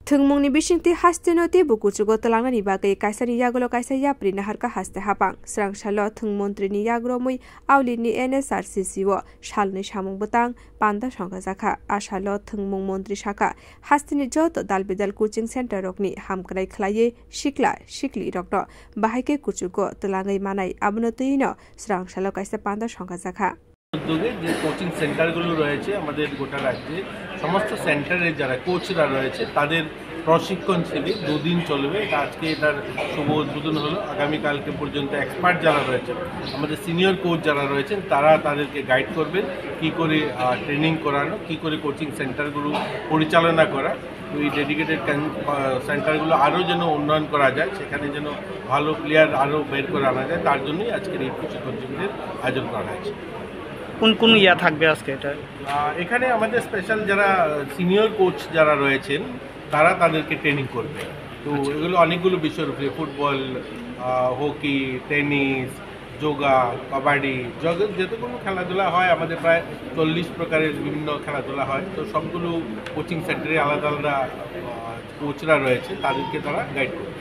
Thungmungni bisingti hastenoti bukuchugo talangani bagai kaisani yagolo kaisa yapri naharka haste hapang srang shalo thungmantri ni yagro mui aulini NSRCC wo shalni samung butang panda sangha jakha ashalo thungmung mantri shaka hasteni joto dalbidal coaching center rokni hamkrai khlaiye shikli rokno bahaike kuchugo talangai manai abnotino srang shalo kaisa panda sangha jakha উদ্যোগে যে coaching সেন্টারগুলো রয়েছে আমাদের গোটা রাজ্যে সমস্ত সেন্টারে যারা কোচরা রয়েছে তাদের প্রশিক্ষণ শিবির 2 দিন চলবে। আজকে এটার শুভ উদ্বোধন হলো। আগামীকালকে পর্যন্ত এক্সপার্ট যারা রয়েছে আমাদের সিনিয়র কোচ যারা রয়েছেন তারা তাদেরকে গাইড করবেন কী করে ট্রেনিং করানো, কী করে কোচিং সেন্টারগুলো পরিচালনা করা, ওই ডেডিকেটেড সেন্টারগুলো আরও যেন উন্নয়ন করা যায়, সেখানে যেন ভালো প্লেয়ার আরও বের করে আনা যায়, তার জন্যই আজকের এই প্রশিক্ষণ শিবিরের আয়োজন করা হয়েছে। কোন ইয়া থাকবে আজকে এটা? এখানে আমাদের স্পেশাল যারা সিনিয়র কোচ যারা রয়েছেন তারা তাদেরকে ট্রেনিং করবে। তো এগুলো অনেকগুলো বিষয়ের উপরে, football, hockey, tennis, yoga, kabaddi, যতগুলো খেলাধুলা হয় আমাদের প্রায় 40 প্রকারের বিভিন্ন খেলাধুলা হয়। তো সবগুলো কোচিং সেন্টারে আলাদা আলাদা কোচরা রয়েছে, তাদেরকে তারা গাইড করবে।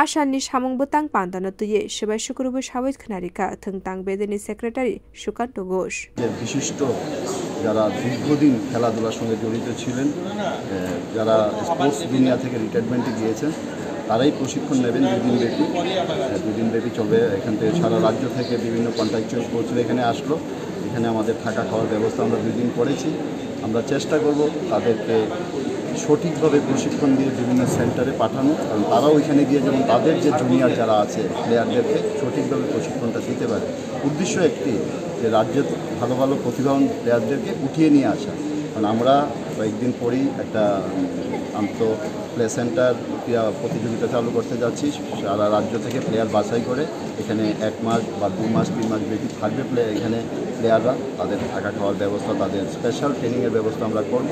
Ashanni samung butang pandano tuye sebai শুক্রবার সাবৈত খানারিকা থংতাং বেদেনি সেক্রেটারি সুকান্ত ঘোষ বিশিষ্ট যারা দীর্ঘদিন খেলাধুলার সঙ্গে জড়িত ছিলেন, যারা স্পোর্টস দুনিয়া থেকে রিটায়ারমেন্টে গিয়েছেন, তারাই প্রশিক্ষণ নেবেন 2 দিন ব্যাপী চলবে। এখান থেকে সারা রাজ্য থেকে বিভিন্ন কন্ট্রাকচুয়াল কোচরা এখানে আসলো। এখানে আমাদের থাকা খাওয়ার ব্যবস্থা আমরা 2 দিন করেছি। আমরা চেষ্টা করব তাদেরকে সঠিকভাবে প্রশিক্ষণ দিয়ে বিভিন্ন সেন্টারে পাঠানো, কারণ তারা ওইখানে গিয়ে যেমন তাদের যে জুনিয়র যারা আছে প্লেয়ারদেরকে সঠিকভাবে প্রশিক্ষণটা দিতে পারে। উদ্দেশ্য একটি, যে রাজ্যের ভালো ভালো প্রতিভাবান প্লেয়ারদেরকে উঠিয়ে নিয়ে আসা। কারণ আমরা কয়েকদিন পরেই একটা প্লে সেন্টার প্রতিযোগিতা চালু করতে যাচ্ছি। সারা রাজ্য থেকে প্লেয়ার বাছাই করে এখানে 1 মাস বা 2 মাস 3 মাস ব্যাপী থাকবে এখানে প্লেয়াররা, তাদের থাকা খাওয়ার ব্যবস্থা, তাদের স্পেশাল ট্রেনিংয়ের ব্যবস্থা আমরা করব।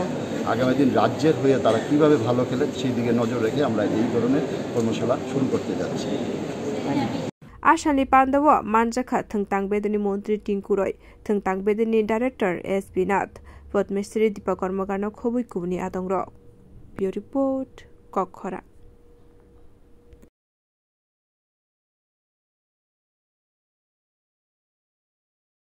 আগামী দিন রাজ্যের হয়ে তারা কীভাবে ভালো খেলে সেই দিকে নজর রেখে আমরা এই ধরনের কর্মশালা শুরু করতে যাচ্ছি। Ashanni pandawo manjakha thungtang bedeni মন্ত্রী Tinku Roy, thungtang bedeni director SP Nath, Padmashri Dipak Karmakar খবুই কুবনি আদংর। Bureau Report, Kokhora।